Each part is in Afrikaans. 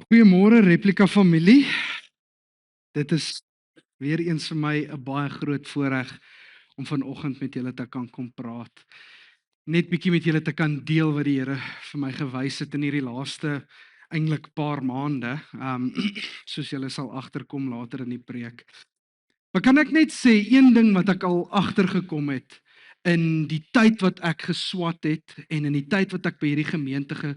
Goeiemôre Replika familie. Dit is weer eens vir my 'n baie groot voorreg om vanoggend met julle te kan kom praat. Net bietjie met julle te kan deel wat die Here vir my gewys het in hierdie laaste eintlik paar maande. Soos julle sal agterkom later in die preek. Maar kan ek net sê een ding wat ek al agtergekom het in die tyd wat ek geswat het en in die tyd wat ek by hierdie gemeente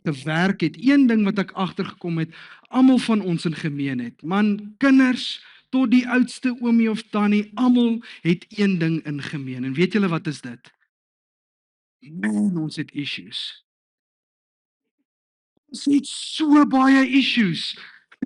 gewerk het, een ding wat ek agtergekom het, almal van ons in gemeen het. Man, kinders tot die oudste oomie of tannie, almal het een ding in gemeen. En weet julle wat is dit? Man, ons het issues. Ons het so baie issues.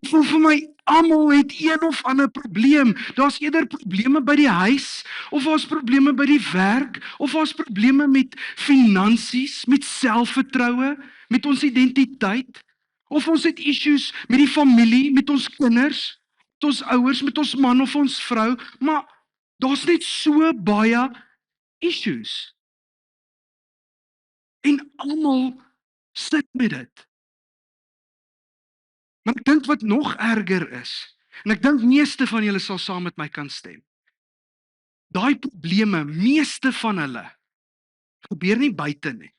Ek voel vir my almal het een of ander probleem. Daar's eerder probleme by die huis, of daar's probleme by die werk, of daar's probleme met finansies, met selfvertroue, met ons identiteit, of ons het issues met die familie, met ons kinders, met ons ouers, met ons man of ons vrou, maar daar's net so baie issues. En almal sit met dit. Maar ek dink wat nog erger is, en ek dink meeste van julle sal saam met my kan stem. Daai probleme, meeste van hulle, gebeur nie buite nie.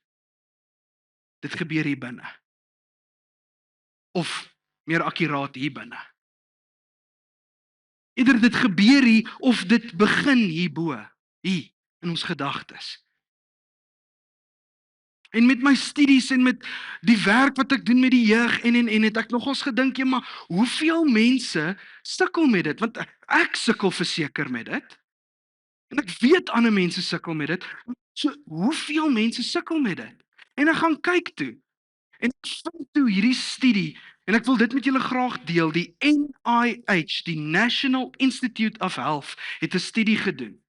Dit gebeur hier binne. Of meer akkuraat hier binne. Eerder dit gebeur hier of dit begin hierbo, hier in ons gedagtes. En met my studies en met die werk wat ek doen met die jeug en het ek nogals gedink, ja, maar hoeveel mense sukkel met dit? Want ek sukkel verseker met dit. En ek weet ander mense sukkel met dit. So hoeveel mense sukkel met dit? En ek gaan kyk toe. En ek vind toe hierdie studie en ek wil dit met julle graag deel. Die NIH, die National Institute of Health, het 'n studie gedoen.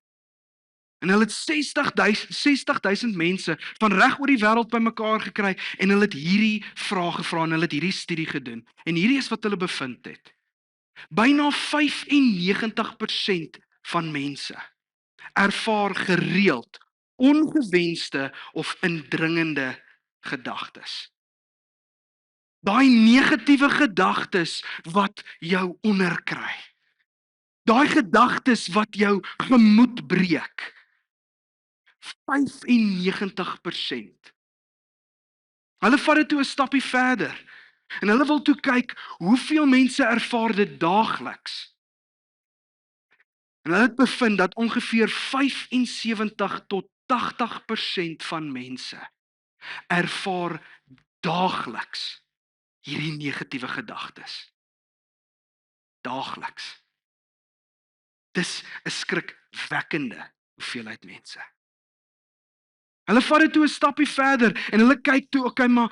En hulle het 60,000 mense van reg oor die wêreld bymekaar gekry en hulle het hierdie vrae gevra en hulle het hierdie studie gedoen. En hierdie is wat hulle bevind het. Byna 95% van mense ervaar gereeld ongewenste of indringende gedagtes. Daai negatiewe gedagtes wat jou onderkry. Daai gedagtes wat jou gemoed breek. 95%. Hulle vat dit toe 'n stappie verder. En hulle wil toe kyk hoeveel mense ervaar dit daagliks. En hulle het bevind dat ongeveer 75 tot 80% van mense ervaar daagliks hierdie negatiewe gedagtes. Daagliks. Dis 'n skrikwekkende hoeveelheid mense. Hulle vat dit toe 'n stappie verder en hulle kyk toe, okay, maar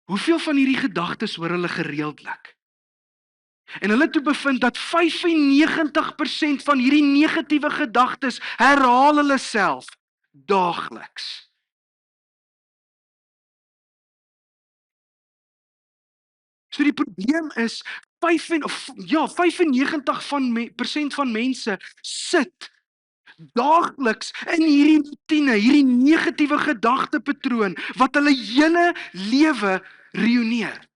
hoeveel van hierdie gedagtes hoor hulle gereeldlik? En hulle het toe bevind dat 95% van hierdie negatiewe gedagtes herhaal hulle self daagliks. So die probleem is 95% van mense sit daagliks in hierdie rutine, hierdie negatiewe gedagtepatroon wat hulle hele lewe reüneer.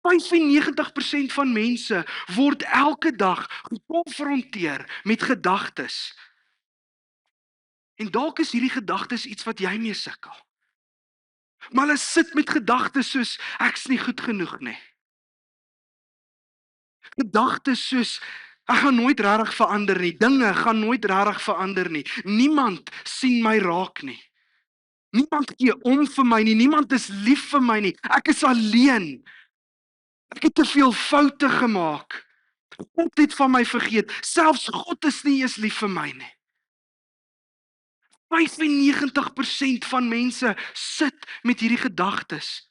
95% van mense word elke dag gekonfronteer met gedagtes. En dalk is hierdie gedagtes iets wat jy mee sukkel. Maar hulle sit met gedagtes soos ek's nie goed genoeg nie. Gedagtes soos ek gaan nooit regtig verander nie. Dinge gaan nooit regtig verander nie. Niemand sien my raak nie. Niemand gee om vir my nie. Niemand is lief vir my nie. Ek is alleen. Ek het te veel foute gemaak. God het van my vergeet. Selfs God is nie eens lief vir my nie. 95% van mense sit met hierdie gedagtes.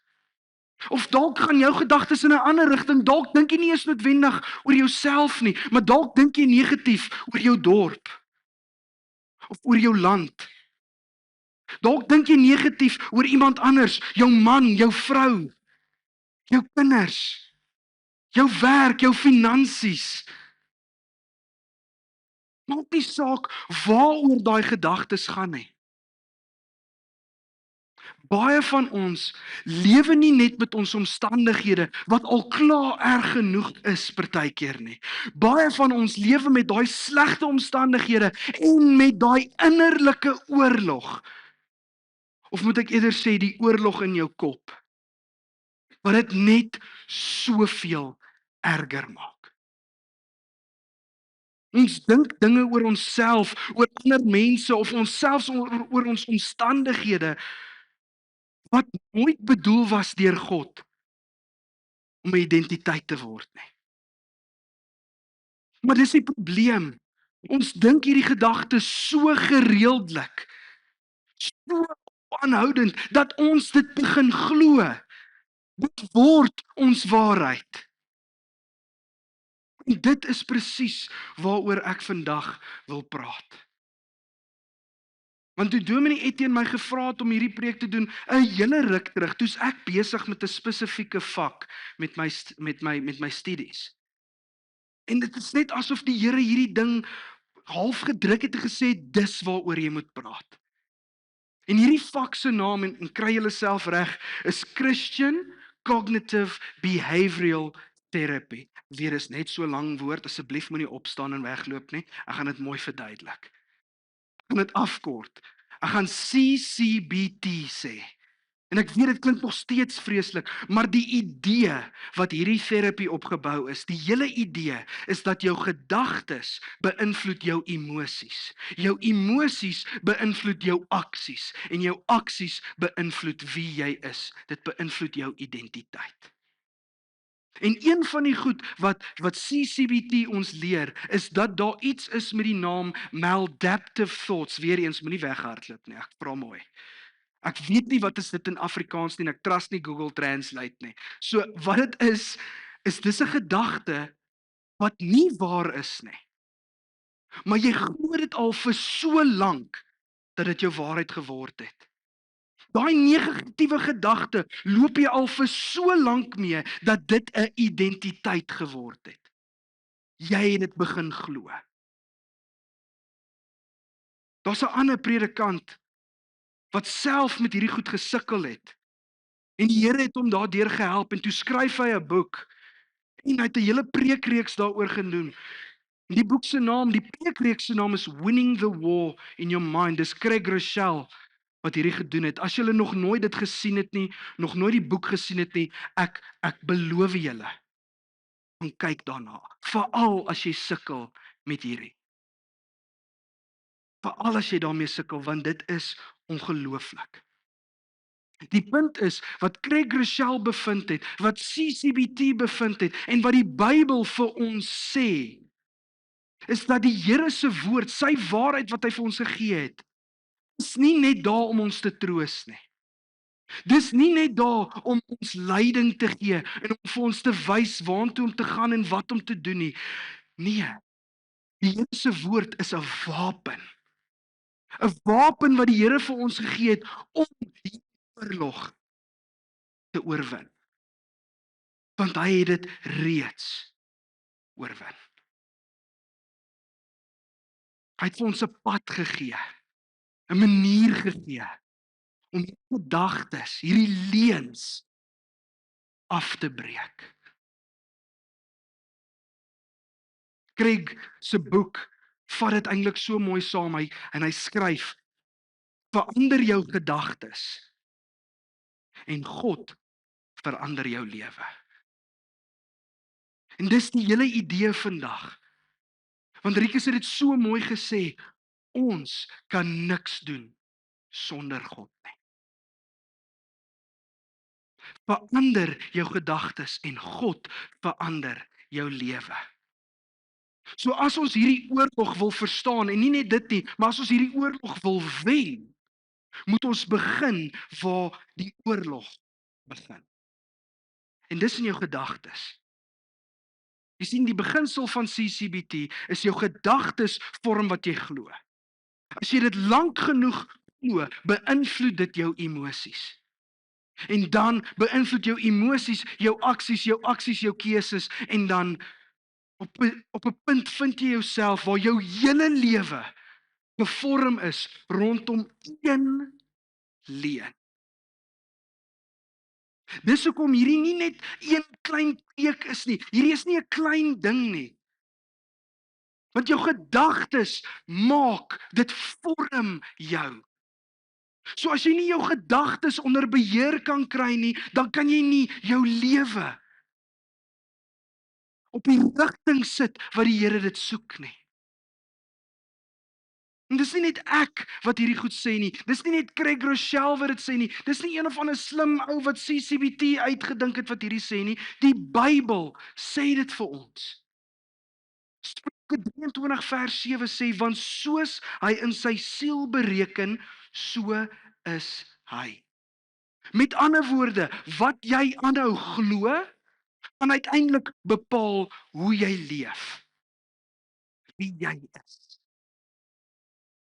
Of dalk gaan jou gedagtes in 'n ander rigting. Dalk dink jy nie eens noodwendig oor jouself nie, maar dalk dink jy negatief oor jou dorp of oor jou land. Dalk dink jy negatief oor iemand anders, jou man, jou vrou, jou kinders, jou werk, jou finansies. Maak nie saak waaroor daai gedagtes gaan nie. Baie van ons lewe nie net met ons omstandighede wat al klaar erg genoeg is partykeer nie. Baie van ons lewe met daai slegte omstandighede en met daai innerlike oorlog. Of moet ek eerder sê die oorlog in jou kop, wat dit net soveel erger maak. Ons dink dinge oor onsself, oor ander mense of onsself oor ons omstandighede wat nooit bedoel was deur God om 'n identiteit te word nie. Maar dis die probleem. Ons dink hierdie gedagtes so gereeldelik, so aanhoudend dat ons dit begin glo. Dit word ons waarheid. En dit is presies waaroor ek vandag wil praat. Want toe Dominee Etienne my gevra het om hierdie preek te doen, 'n hele ruk terug, toe's ek besig met 'n spesifieke vak met my studies. En dit is net asof die Here hierdie ding half gedruk het en gesê, dis waaroor jy moet praat. En hierdie vak se naam, en kry julle self reg, is Christian Cognitive Behavioral Therapy. Weer is net so lank woord, asseblief moenie opstaan en wegloop nie. Ek gaan dit mooi verduidelik. Ek gaan dit afkort. Ek gaan CCBT sê. En ek weet dit klink nog steeds vreeslik, maar die idee wat hierdie terapie opgebou is, die hele idee is dat jou gedagtes beïnvloed jou emosies. Jou emosies beïnvloed jou aksies en jou aksies beïnvloed wie jy is. Dit beïnvloed jou identiteit. En een van die goed wat CCBT ons leer, is dat daar iets is met die naam maladaptive thoughts. Weereens, moenie weghardloop nie, ek vra mooi. Ek weet nie wat is dit in Afrikaans nie, en ek trust nie Google Translate nie. So wat dit is dis 'n gedagte wat nie waar is nie. Maar jy glo dit al vir so lank dat dit jou waarheid geword het. Daai negatiewe gedagte loop jy al vir so lank mee dat dit 'n identiteit geword het. Jy het dit begin glo. Daar's 'n ander predikant wat self met hierdie goed gesukkel het. En die Here het hom daardeur gehelp en toe skryf hy 'n boek en hy het 'n hele preekreeks daaroor gedoen. En die boek se naam, die preekreeks se naam is Winning the War in Your Mind. Dis Craig Rochelle wat hierdie gedoen het. As julle nog nooit dit gesien het nie, nog nooit die boek gesien het nie, ek beloof julle, gaan kyk daarna. Veral as jy sukkel met hierdie. Veral as jy daarmee sukkel, want dit is ongelooflik. Die punt is, wat Craig Rochelle bevind het, wat CCBT bevind het, en wat die Bybel vir ons sê, is dat die Here se woord, sy waarheid wat hy vir ons gegee het, is nie net daar om ons te troos nie. Dis nie net daar om ons leiding te gee en om vir ons te wys waantoe om te gaan en wat om te doen nie. Nee, die Here se woord is 'n wapen. 'n Wapen wat die Here vir ons gegee het om die oorlog te oorwin. Want hy het dit reeds oorwin. Hy het vir ons 'n pad gegee, 'n manier gegee om hierdie gedagtes, hierdie leuns af te breek. Craig se boek vat dit eintlik so mooi saam, en hy skryf: verander jou gedagtes en God verander jou lewe. En dis die hele idee vandag. Want Rikus het dit so mooi gesê, ons kan niks doen sonder God nie. Verander jou gedagtes en God verander jou lewe. So as ons hierdie oorlog wil verstaan, en nie net dit nie, maar as ons hierdie oorlog wil wen, moet ons begin waar die oorlog begin. En dis in jou gedagtes. Jy sien, die beginsel van CCBT is jou gedagtes vorm wat jy glo. As jy dit lank genoeg glo, beïnvloed dit jou emosies. En dan beïnvloed jou emosies, jou aksies, jou keuses, en dan op 'n punt vind jy jouself waar jou hele lewe gevorm is rondom een leuen. Dis hoekom hierdie nie net een klein preek is nie. Hierdie is nie 'n klein ding nie. Want jou gedagtes maak, dit vorm jou. So as jy nie jou gedagtes onder beheer kan kry nie, dan kan jy nie jou lewe op die rigting sit wat die Here dit soek nie. En dis nie net ek wat hierdie goed sê nie. Dis nie net Craig Rochelle wat dit sê nie. Dis nie een of ander slim ou wat CCBT uitgedink het wat hierdie sê nie. Die Bybel sê dit vir ons. Spreuke 23 vers 7 sê, want soos hy in sy siel bereken, so is hy. Met ander woorde, wat jy aanhou glo, gaan uiteindelik bepaal hoe jy leef, wie jy is.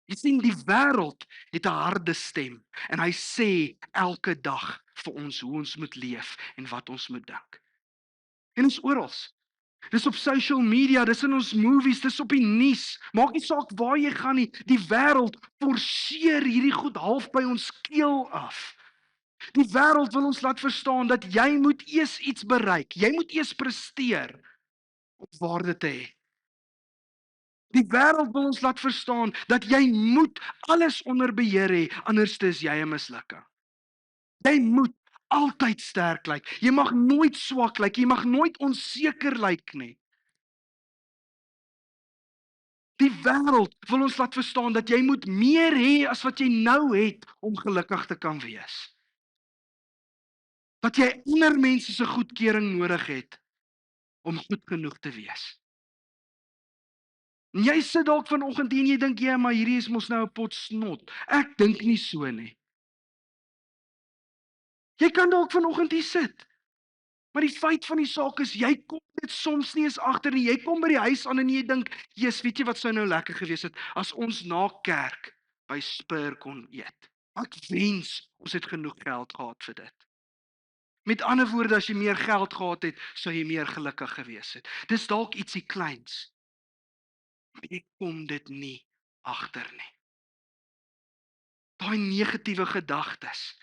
Jy sien, die wêreld het 'n harde stem en hy sê elke dag vir ons hoe ons moet leef en wat ons moet dink. En dit is oral. Dis op social media, dis in ons movies, dis op die nuus. Maak nie saak waar jy gaan nie, die wêreld forceer hierdie goed half by ons keel af. Die wêreld wil ons laat verstaan dat jy moet eers iets bereik. Jy moet eers presteer om waarde te hê. Die wêreld wil ons laat verstaan dat jy moet alles onder beheer hê, anders is jy 'n mislukking. Jy moet altyd sterk lyk. Jy mag nooit swak lyk. Jy mag nooit onseker lyk nie. Die wêreld wil ons laat verstaan dat jy moet meer hê as wat jy nou het om gelukkig te kan wees. Dat jy ander mense se goedkeuring nodig het om goed genoeg te wees. En jy sit dalk vanoggend hier en jy dink, ja, maar hierdie is mos nou 'n pot snot. Ek dink nie so nie. Jy kan dalk vanoggend hier sit. Maar die feit van die saak is, jy kom dit soms nie eens agter nie. Jy kom by die huis aan en jy dink, "Jesus, weet jy wat sou nou lekker gewees het as ons na kerk by Spur kon eet. Ek wens ons het genoeg geld gehad vir dit." Met ander woorde, as jy meer geld gehad het, sou jy meer gelukkig gewees het. Dis dalk ietsie kleins. Maar jy kom dit nie agter nie. Daai negatiewe gedagtes.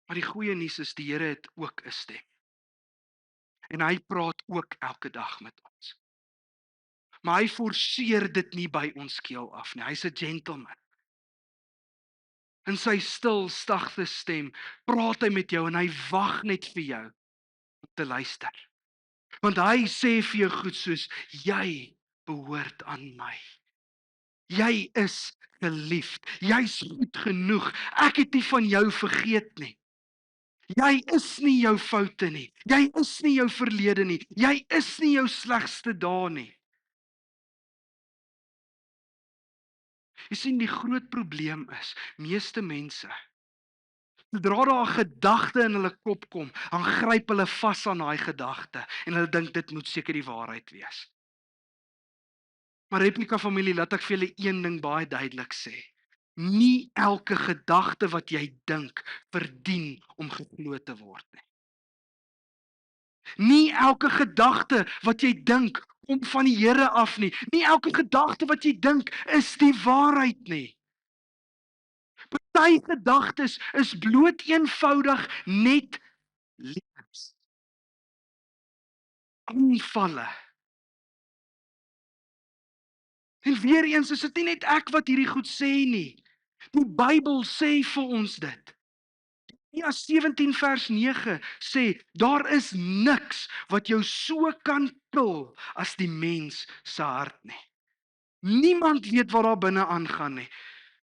Maar die goeie nuus is, die Here het ook 'n stem. En hy praat ook elke dag met ons. Maar hy forceer dit nie by ons keel af nie. Hy's 'n gentleman. In sy stil, sagte stem praat hy met jou en hy wag net vir jou om te luister. Want hy sê vir jou goed soos, jy behoort aan my. Jy is geliefd. Jy's goed genoeg. Ek het nie van jou vergeet nie. Jy is nie jou foute nie. Jy is nie jou verlede nie. Jy is nie jou slegste dae nie. Jy sien, die groot probleem is, meeste mense, sodra daar 'n gedagte in hulle kop kom, dan gryp hulle vas aan daai gedagte en hulle dink dit moet seker die waarheid wees. Maar Replika familie, laat ek vir julle een ding baie duidelik sê. Nie elke gedagte wat jy dink verdien om geglo te word nie. Nie elke gedagte wat jy dink kom van die Here af nie. Nie elke gedagte wat jy dink is die waarheid nie. Party gedagtes is bloot eenvoudig net leuns. Aanvalle. En weer eens is dit nie net ek wat hierdie goed sê nie. Die Bybel sê vir ons dit. Ja, 17 vers 9 sê, daar is niks wat jou so kan pil as die mens se hart nie. Niemand weet wat daar binne aangaan nie.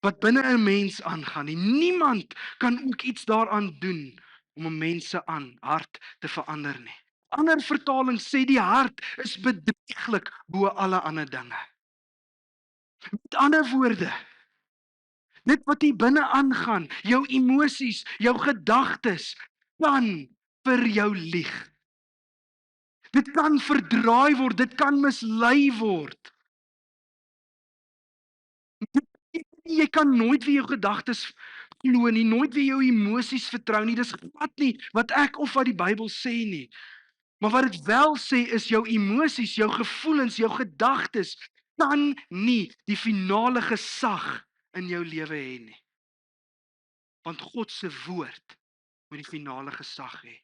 Wat binne 'n mens aangaan nie. Niemand kan ook iets daaraan doen om 'n mens se hart te verander nie. Ander vertalings sê die hart is bedrieglik bo alle ander dinge. Met ander woorde, dit wat hier binne aangaan, jou emosies, jou gedagtes, kan vir jou lieg. Dit kan verdraai word, dit kan mislei word. Jy kan nooit weer jou gedagtes glo nie, nooit weer jou emosies vertrou nie. Dis glad nie wat ek of wat die Bybel sê nie. Maar wat dit wel sê is jou emosies, jou gevoelens, jou gedagtes kan nie die finale gesag in jou lewe hê nie. Want God se woord moet die finale gesag hê.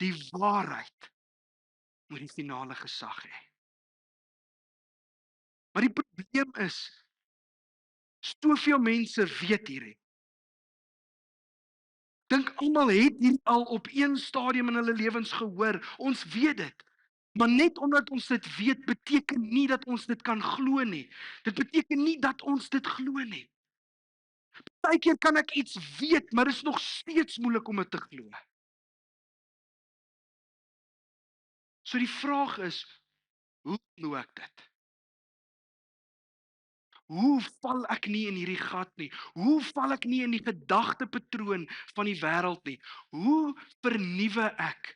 Die waarheid moet die finale gesag hê. Maar die probleem is, soveel mense weet hierdie. Dink almal het hier al op een stadium in hulle lewens gehoor. Ons weet dit. Maar net omdat ons dit weet, beteken nie dat ons dit kan glo nie. Dit beteken nie dat ons dit glo nie. Partykeer kan ek iets weet, maar dit is nog steeds moeilik om dit te glo. So die vraag is, hoe glo ek dit? Hoe val ek nie in hierdie gat nie? Hoe val ek nie in die gedagtepatroon van die wêreld nie? Hoe vernuwe ek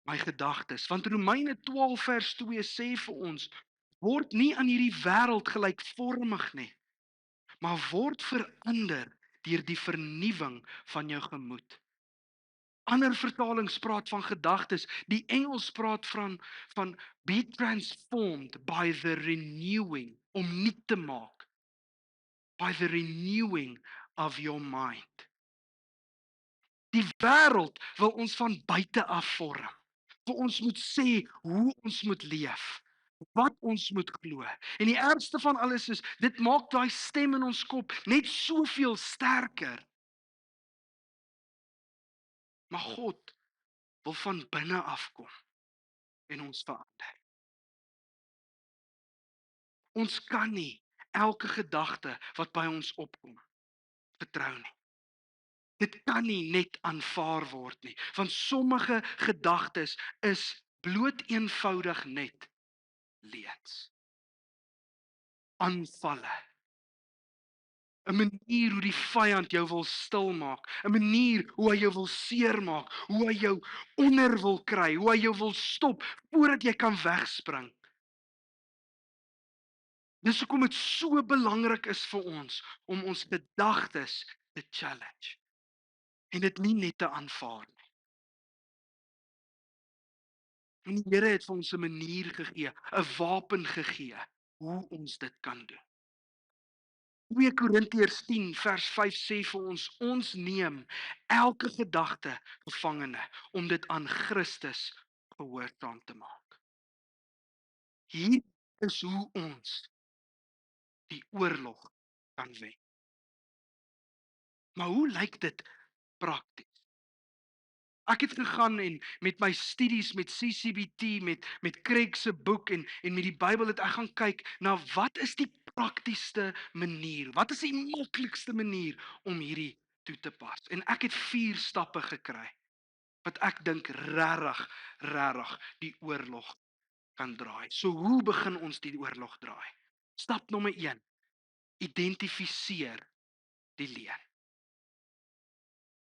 my gedagtes? Want Romeine 12 vers 2 sê vir ons, word nie aan hierdie wêreld gelykvormig nie, maar word verander deur die vernuwing van jou gemoed. Ander vertalings praat van gedagtes. Die Engels praat van be transformed by the renewing, om nuut te maak. By the renewing of your mind. Die wêreld wil ons van buite af vorm. Vir ons moet sê hoe ons moet leef, wat ons moet glo. En die ergste van alles is, dit maak daai stem in ons kop net soveel sterker. Maar God wil van binne afkom en ons verander. Ons kan nie elke gedagte wat by ons opkom vertrou nie. Dit kan nie net aanvaar word nie, want sommige gedagtes is bloot eenvoudig net leuns. Aanvalle. 'n Manier hoe die vyand jou wil stilmaak, 'n manier hoe hy jou wil seermaak, hoe hy jou onder wil kry, hoe hy jou wil stop voordat jy kan wegspring. Dis hoekom dit so belangrik is vir ons om ons gedagtes te challenge en dit nie net te aanvaar nie. En die Here het vir ons 'n manier gegee, 'n wapen gegee, hoe ons dit kan doen. 2 Korintiërs 10 vers 5 sê vir ons neem elke gedagte gevangene om dit aan Christus gehoorsaam te maak. Hier is hoe ons die oorlog kan wen. Maar hoe lyk dit prakties? Ek het gegaan en met my studies met CCBT, met Craig se boek en met die Bybel het ek gaan kyk na wat is die praktiesste manier? Wat is die maklikste manier om hierdie toe te pas? En ek het 4 stappe gekry wat ek dink regtig die oorlog kan draai. So hoe begin ons die oorlog draai? Stap nommer 1: identifiseer die leuen.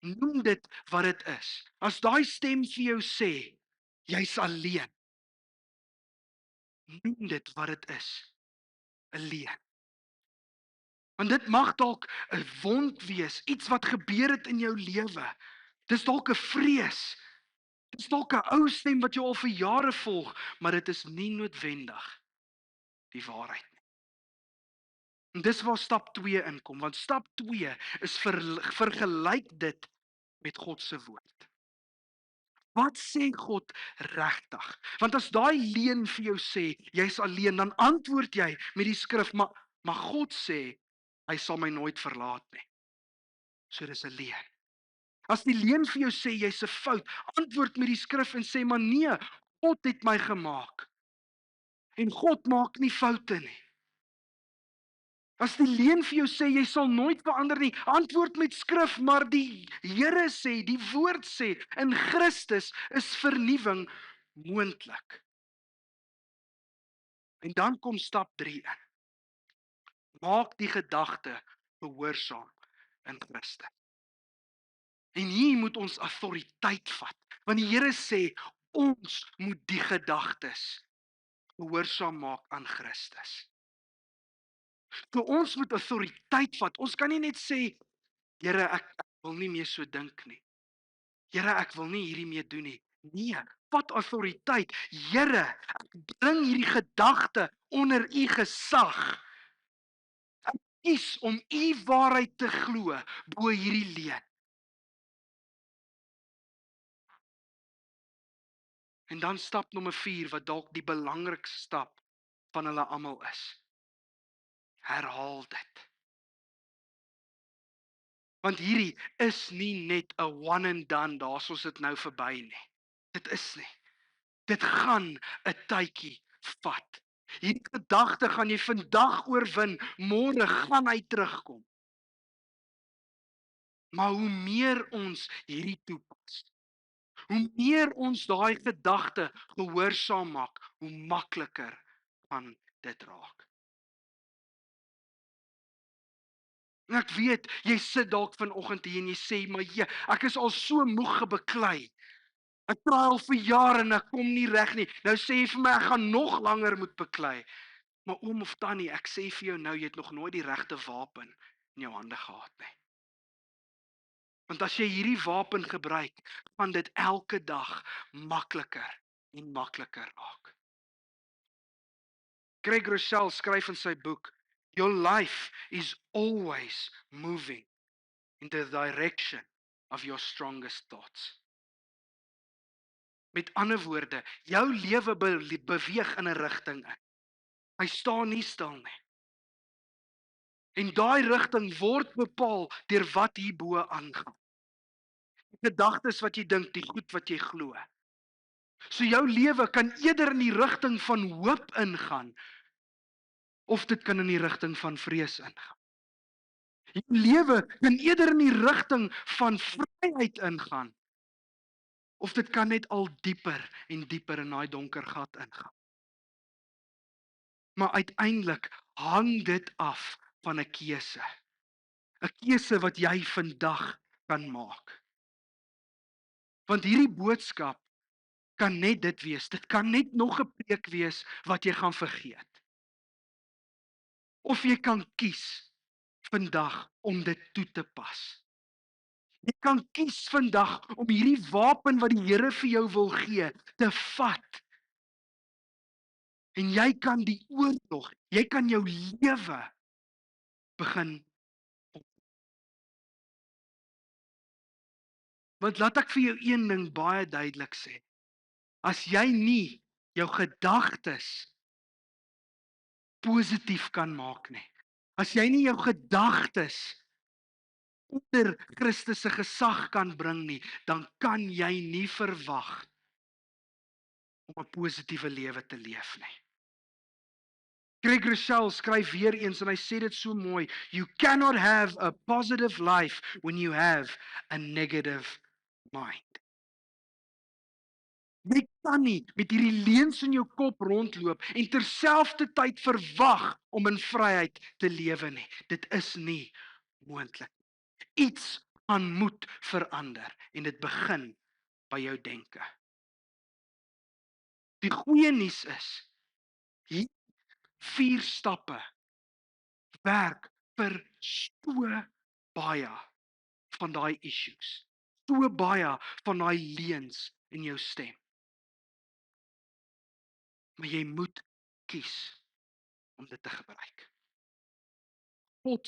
Noem dit wat dit is. As daai stem vir jou sê, jy's alleen. Noem dit wat dit is. 'n Leuen. Want dit mag dalk 'n wond wees, iets wat gebeur het in jou lewe. Dis dalk 'n vrees. Dis dalk 'n ou stem wat jou al vir jare volg, maar dit is nie noodwendig die waarheid nie. En dis waar stap 2 inkom, want stap 2 is vergelyk dit met God se woord. Wat sê God regtig? Want as daai leuen vir jou sê, jy's alleen, dan antwoord jy met die skrif, maar God sê, hy sal my nooit verlaat nie. So dis 'n leuen. As die leuen vir jou sê, jy's 'n fout, antwoord met die skrif en sê, maar nee, God het my gemaak. En God maak nie foute nie. As die leuen vir jou sê, jy sal nooit verander nie, antwoord met skrif, maar die Here sê, die woord sê, in Christus is vernuwing moontlik. En dan kom stap 3 in. Maak die gedagte gehoorsaam in Christus. En hier moet ons autoriteit vat, want die Here sê, ons moet die gedagtes gehoorsaam maak aan Christus. So ons moet autoriteit vat. Ons kan nie net sê, Here, ek wil nie meer so dink nie. Here, ek wil nie hierdie meer doen nie. Nee, vat autoriteit. Here, ek bring hierdie gedagte onder u gesag. Ek kies om u waarheid te glo bo hierdie leuen. En dan stap nommer 4 wat dalk die belangrikste stap van hulle almal is. Herhaal dit. Want hierdie is nie net 'n one and done, daar's ons dit nou verby nie. Dit is nie. Dit gaan 'n tydjie vat. Hierdie gedagte gaan jy vandag oorwin, môre gaan hy terugkom. Maar hoe meer ons hierdie toepas, hoe meer ons daai gedagte gehoorsaam maak, hoe makliker gaan dit raak. En ek weet, jy sit dalk vanoggend hier en jy sê, maar ek is al so moeg gebeklei. Ek probeer al vir jare en ek kom nie reg nie. Nou sê jy vir my ek gaan nog langer moet beklei. Maar oom of tannie, ek sê vir jou nou, jy het nog nooit die regte wapen in jou hande gehad nie. Want as jy hierdie wapen gebruik, gaan dit elke dag makliker en makliker raak. Craig Rochelle skryf in sy boek, Your life is always moving in the direction of your strongest thoughts. Met ander woorde, jou lewe beweeg in 'n rigting in. Hy staan nie stil nie. En daai rigting word bepaal deur wat hierbo aangaan. Die gedagtes wat jy dink, die goed wat jy glo. So jou lewe kan eerder in die rigting van hoop ingaan, of dit kan in die rigting van vrees ingaan. Jou lewe kan eerder in die rigting van vryheid ingaan, of dit kan net al dieper en dieper in daai donker gat ingaan. Maar uiteindelik hang dit af van 'n keuse. 'n Keuse wat jy vandag kan maak. Want hierdie boodskap kan net dit wees. Dit kan net nog 'n preek wees wat jy gaan vergeet. Of jy kan kies vandag om dit toe te pas. Jy kan kies vandag om hierdie wapen wat die Here vir jou wil gee, te vat. En jy kan die oorlog, jy kan jou lewe begin. Want laat ek vir jou een ding baie duidelik sê. As jy nie jou gedagtes positief kan maak nie. As jy nie jou gedagtes onder Christus se gesag kan bring nie, dan kan jy nie verwag om 'n positiewe lewe te leef nie. Craig Rochelle skryf weer eens en hy sê dit so mooi, you cannot have a positive life when you have a negative mind. Jy kan nie met hierdie leuns in jou kop rondloop en terselfdertyd verwag om in vryheid te lewe nie. Dit is nie moontlik. Iets moet verander en dit begin by jou denke. Die goeie nuus is, hier 4 stappe werk vir so baie van daai issues. So baie van daai leuns in jou stem. Maar jy moet kies om dit te gebruik. God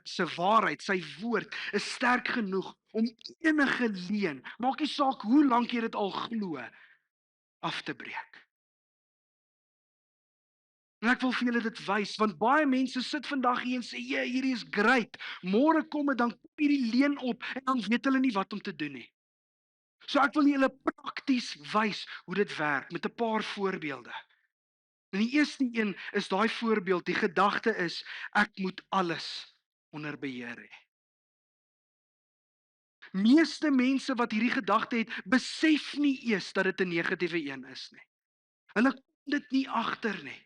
se waarheid, sy woord is sterk genoeg om enige leuen, maak nie saak hoe lank jy dit al glo, af te breek. En ek wil vir julle dit wys, want baie mense sit vandag hier en sê, "Ja, hierdie is great." Môre kom dit dan kom hierdie leuen op en dan weet hulle nie wat om te doen nie. So ek wil julle prakties wys hoe dit werk met 'n paar voorbeelde. En die eerste een is daai voorbeeld, die gedagte is, ek moet alles onder beheer hê. Meeste mense wat hierdie gedagte het, besef nie eers dat dit 'n negatiewe een is nie. Hulle kom dit nie agter nie.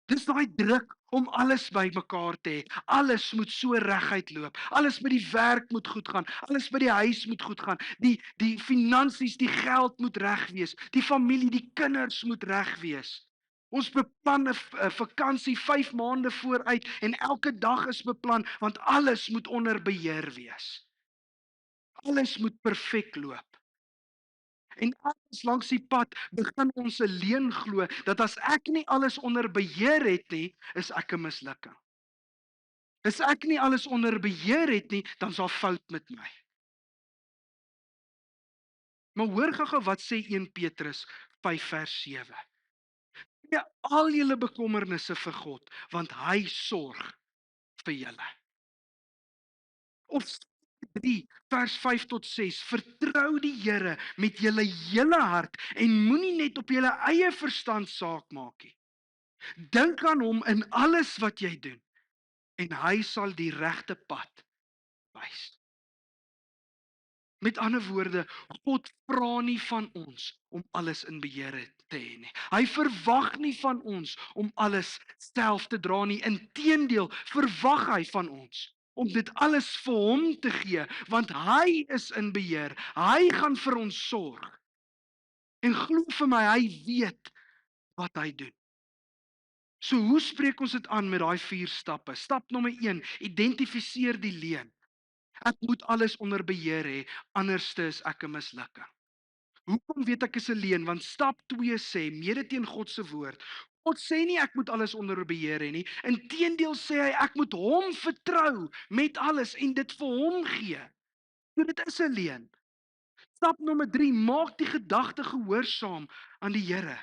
Dis daai druk om alles bymekaar te hê. Alles moet so reguit loop. Alles by die werk moet goed gaan. Alles by die huis moet goed gaan. Die finansies, die geld moet reg wees. Die familie, die kinders moet reg wees. Ons beplan 'n vakansie 5 maande vooruit en elke dag is beplan want alles moet onder beheer wees. Alles moet perfek loop. En alles langs die pad begin ons 'n leuen glo dat as ek nie alles onder beheer het nie, is ek 'n mislukking. As ek nie alles onder beheer het nie, dan is daar fout met my. Maar hoor gou-gou wat sê 1 Petrus 5 vers 7. Ja, al julle bekommernisse vir God, want hy sorg vir julle. Of 3 vers 5 tot 6. Vertrou die Here met julle hele hart en moenie net op julle eie verstand saak maak nie. Dink aan hom in alles wat jy doen en hy sal die regte pad wys. Met ander woorde, God vra nie van ons om alles in beheer te hê nie. Hy verwag nie van ons om alles self te dra nie. Inteendeel, verwag hy van ons om dit alles vir hom te gee, want hy is in beheer. Hy gaan vir ons sorg. En glo vir my, hy weet wat hy doen. So hoe spreek ons dit aan met daai 4 stappe? Stap nommer 1, identifiseer die leuen. Ek moet alles onder beheer hê, anderste is ek 'n mislukking. Hoekom weet ek is 'n leuen? Want stap 2 sê, mede teen God se woord. God sê nie ek moet alles onder beheer hê nie. Inteendeel sê hy ek moet hom vertrou met alles en dit vir hom gee. So dit is 'n leuen. Stap nommer 3, maak die gedagte gehoorsaam aan die Here.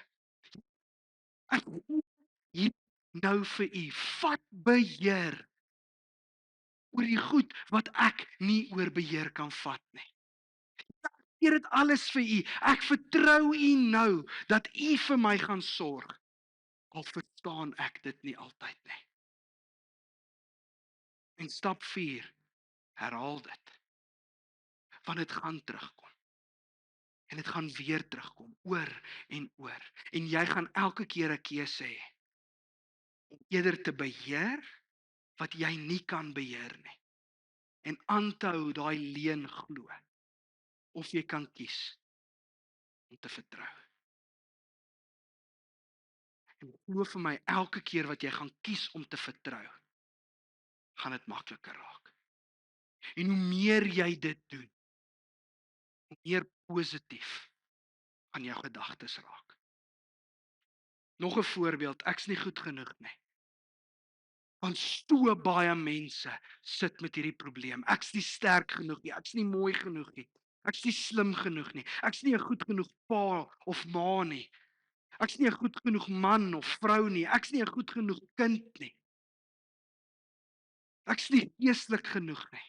Ek gee hier nou vir u, vat beheer oor die goed wat ek nie oor beheer kan vat nie. Ek gee dit alles vir u. Ek vertrou u nou dat u vir my gaan sorg. Al verstaan ek dit nie altyd nie. En stap 4, herhaal dit. Want dit gaan terugkom. En dit gaan weer terugkom, oor en oor. En jy gaan elke keer 'n keuse hê om eerder te beheer wat jy nie kan beheer nie. En aan te hou daai leuen glo. Of jy kan kies om te vertrou. En glo vir my, elke keer wat jy gaan kies om te vertrou, gaan dit makliker raak. En hoe meer jy dit doen, hoe meer positief aan jou gedagtes raak. Nog 'n voorbeeld, ek's nie goed genoeg nie. Want so baie mense sit met hierdie probleem. Ek's nie sterk genoeg nie, ek's nie mooi genoeg nie. Ek's nie slim genoeg nie. Ek's nie 'n goed genoeg pa of ma nie. Ek's nie 'n goed genoeg man of vrou nie. Ek's nie 'n goed genoeg kind nie. Ek's nie geestelik genoeg nie.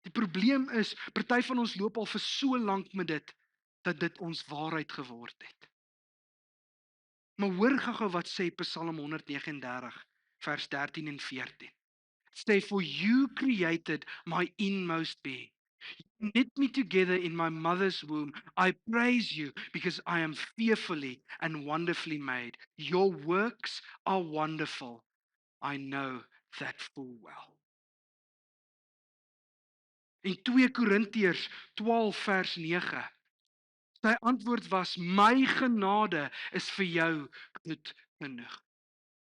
Die probleem is, party van ons loop al vir so lank met dit, dat dit ons waarheid geword het. Maar hoor gou-gou wat sê Psalm 139 vers 13 en 14. Sê, for you created my inmost being. You knit me together in my mother's womb. I praise you because I am fearfully and wonderfully made. Your works are wonderful. I know that full well. In 2 Korintiërs 12 vers 9. Sy antwoord was, my genade is vir jou goed genoeg.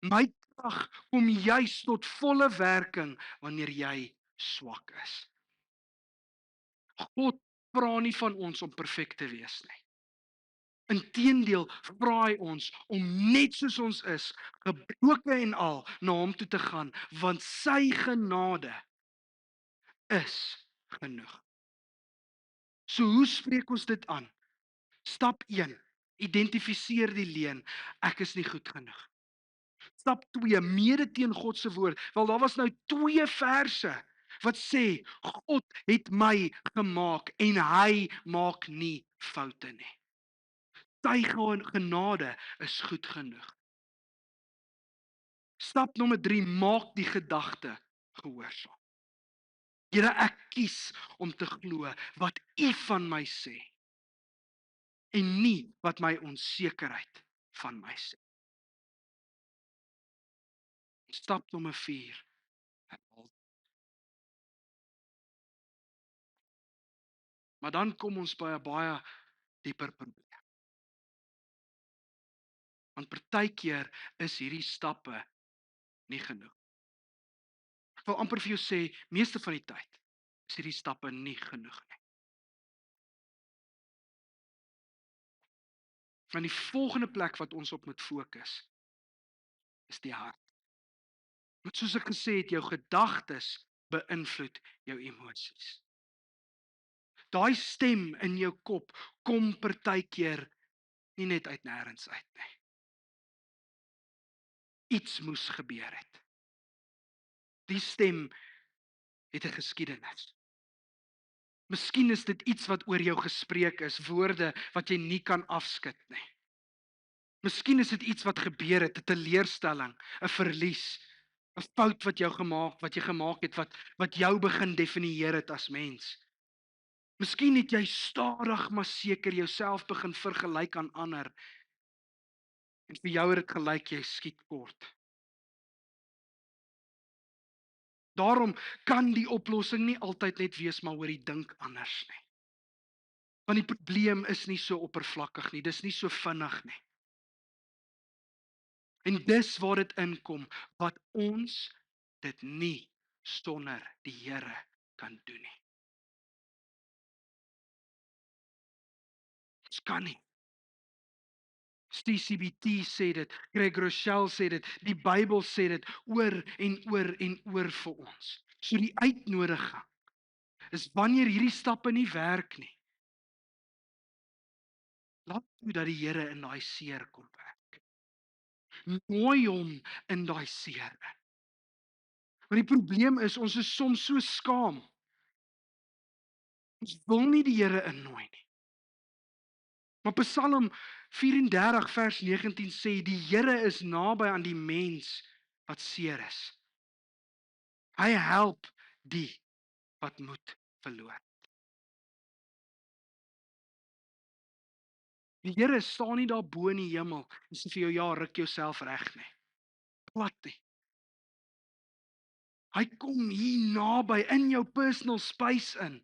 My krag kom juis tot volle werking wanneer jy swak is. God vra nie van ons om perfek te wees nie. Inteendeel vra hy ons om net soos ons is, gebroke en al, na hom toe te gaan, want sy genade is genoeg. So hoe spreek ons dit aan? Stap 1, identifiseer die leuen, ek is nie goed genoeg. Stap 2, mede teen God se woord. Wel, daar was nou 2 verse wat sê, God het my gemaak en hy maak nie foute nie. Sy genade is goed genoeg. Stap nommer 3, maak die gedagte gehoorsaam. Here, ek kies om te glo wat U van my sê en nie wat my onsekerheid van my sê. Stap nommer 4. Maar dan kom ons by 'n baie dieper probleem. Want partykeer is hierdie stappe nie genoeg. Ek wil amper vir jou sê, meeste van die tyd is hierdie stappe nie genoeg nie. Want die volgende plek wat ons op moet fokus is die hart. Want soos ek gesê het, jou gedagtes beïnvloed jou emosies. Daai stem in jou kop kom partykeer nie net uit nêrens uit nie. Iets moes gebeur het. Die stem het 'n geskiedenis. Miskien is dit iets wat oor jou gespreek is, woorde wat jy nie kan afskud nie. Miskien is dit iets wat gebeur het, 'n teleurstelling, 'n verlies, 'n fout wat jy gemaak het wat jou begin definieer het as mens. Miskien het jy stadig maar seker jouself begin vergelyk aan ander en vir jou het dit gelyk jy skiet kort. Daarom kan die oplossing nie altyd net wees maar oor die dink anders nie. Want die probleem is nie so oppervlakkig nie, dis nie so vinnig nie. En dis waar dit inkom, wat ons dit nie sonder die Here kan doen nie. Ons kan nie. CBT sê dit, Greg Rochelle sê dit, die Bybel sê dit oor en oor en oor vir ons. So die uitnodiging is wanneer hierdie stappe nie werk nie, laat toe dat die Here in daai seer kom werk. Nooi hom in daai seer in. Maar die probleem is, ons is soms so skaam. Ons wil nie die Here innooi nie. Maar Psalm 34 vers 19 sê, die Here is naby aan die mens wat seer is. Hy help die wat moed verloor. Die Here staan nie daar bo in die hemel en sê vir jou, ja, ruk jouself reg nie. Plat nie. Hy kom hier naby in jou personal space in.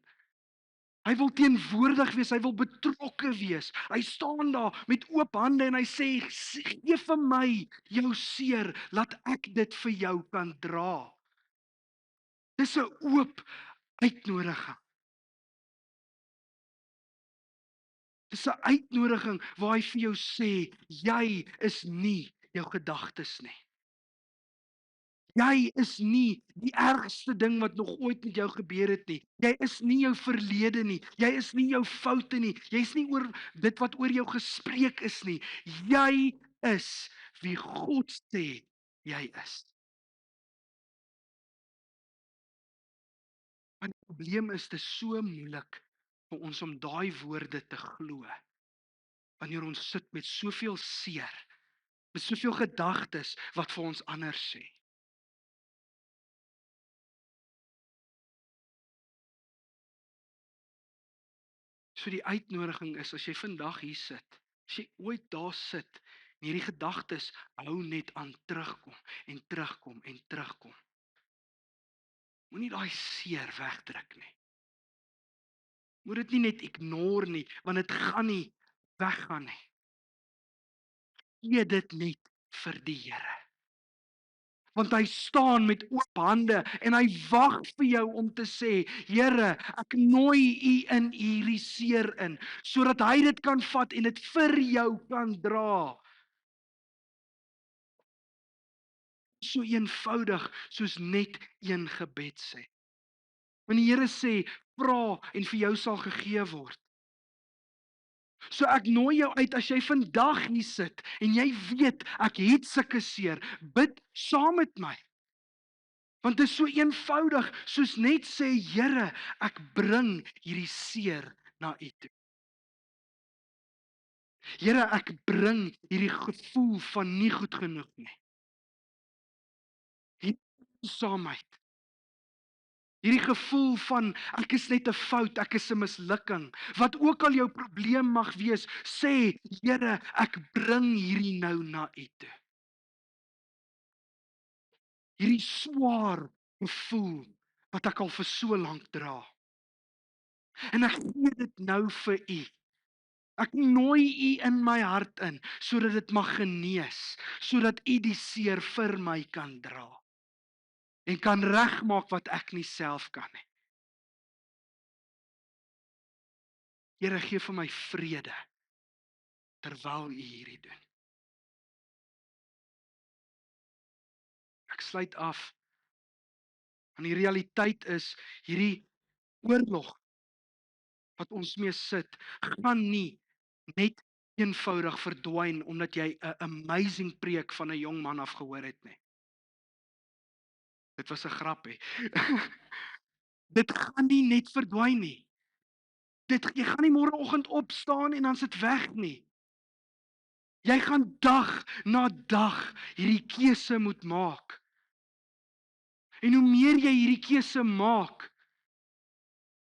Hy wil teenwoordig wees, hy wil betrokke wees. Hy staan daar met oop hande en hy sê, gee vir my jou seer, laat ek dit vir jou kan dra. Dis 'n oop uitnodiging. Dis 'n uitnodiging waar hy vir jou sê, jy is nie jou gedagtes nie. Jy is nie die ergste ding wat nog ooit met jou gebeur het nie. Jy is nie jou verlede nie. Jy is nie jou foute nie. Jy is nie oor dit wat oor jou gespreek is nie. Jy is wie God sê jy is. Want die probleem is, dit is so moeilik vir ons om daai woorde te glo. Wanneer ons sit met soveel seer, met soveel gedagtes wat vir ons anders sê. So die uitnodiging is, as jy vandag hier sit, as jy ooit daar sit, en hierdie gedagtes hou net aan terugkom en terugkom en terugkom. Moenie daai seer wegdruk nie. Moet dit nie net ignore nie, want dit gaan nie weggaan nie. Gee dit net vir die Here. Want hy staan met oop hande en hy wag vir jou om te sê, Here, ek nooi u in hierdie seer in, sodat hy dit kan vat en dit vir jou kan dra. So eenvoudig soos net een gebed sê. Want die Here sê, vra en vir jou sal gegee word. So ek nooi jou uit, as jy vandag hier sit en jy weet ek het sulke seer, bid saam met my. Want dit is so eenvoudig soos net sê, Here, ek bring hierdie seer na U toe. Here, ek bring hierdie gevoel van nie goed genoeg nie. Hierdie eensaamheid. Hierdie gevoel van ek is net 'n fout, ek is 'n mislukking. Wat ook al jou probleem mag wees, sê, Here, ek bring hierdie nou na U toe. Hierdie swaar gevoel wat ek al vir so lank dra. En ek gee dit nou vir U. Ek nooi U in my hart in, sodat dit mag genees, sodat U die seer vir my kan dra. En kan regmaak wat ek nie self kan nie. Here, gee vir my vrede, terwyl U hierdie doen. Ek sluit af, En die realiteit is, hierdie oorlog wat ons mee sit, gaan nie net eenvoudig verdwyn omdat jy 'n amazing preek van 'n jong man af gehoor het nie. Dit was 'n grappie. Dit gaan nie net verdwyn nie. Jy gaan nie môreoggend opstaan en dan sit weg nie. Jy gaan dag na dag hierdie keuse moet maak. En hoe meer jy hierdie keuse maak,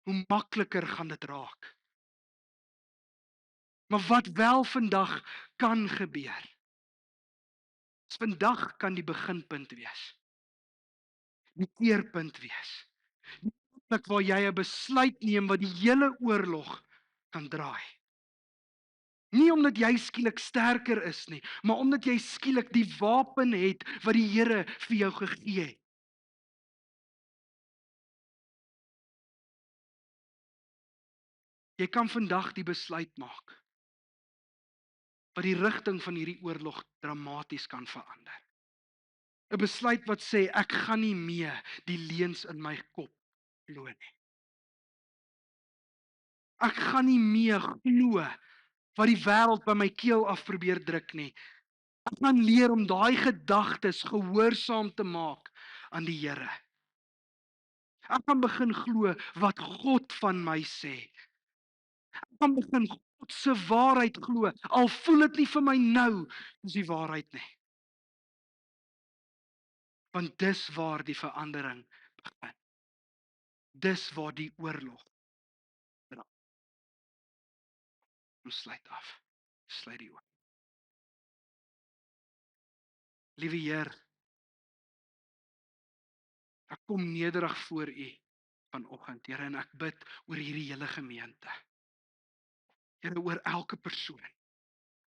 hoe makliker gaan dit raak. Maar wat wel vandag kan gebeur, is vandag kan die beginpunt wees. Die keerpunt wees. Die oomblik waar jy 'n besluit neem wat die hele oorlog kan draai. Nie omdat jy skielik sterker is nie, maar omdat jy skielik die wapen het wat die Here vir jou gegee het. Jy kan vandag die besluit maak wat die rigting van hierdie oorlog dramaties kan verander. 'n Besluit wat sê ek gaan nie meer die leuns in my kop glo nie. Ek gaan nie meer glo wat die wêreld by my keel af probeer druk nie. Ek gaan leer om daai gedagtes gehoorsaam te maak aan die Here. Ek gaan begin glo wat God van my sê. Ek gaan begin God se waarheid glo, al voel dit nie vir my nou soos die waarheid nie. Want dis waar die verandering begin. Dis waar die oorlog begin. Ons sluit af. Sluit die oë. Liewe Heer, ek kom nederig voor U vanoggend, Here, en ek bid oor hierdie hele gemeente. Here, oor elke persoon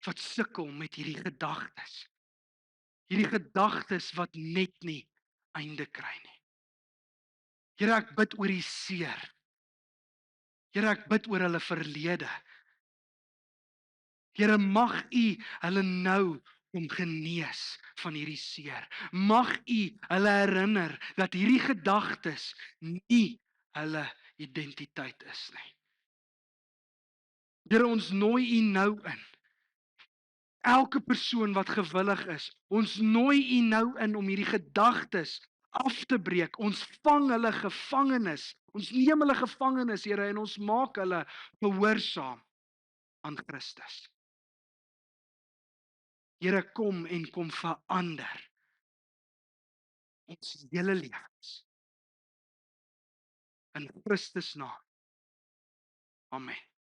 wat sukkel met hierdie gedagtes. Hierdie gedagtes wat net nie einde kry nie. Here, ek bid oor die seer. Here, ek bid oor hulle verlede. Here, mag U hulle nou kom genees van hierdie seer. Mag U hulle herinner dat hierdie gedagtes nie hulle identiteit is nie. Here, ons nooi U nou in. Elke persoon wat gewillig is, ons nooi U nou in om hierdie gedagtes af te breek. Ons vang hulle gevangenes. Ons neem hulle gevangenes, Here, en ons maak hulle gehoorsaam aan Christus. Here, kom en kom verander ons hele lewens. In Christus naam. Amen.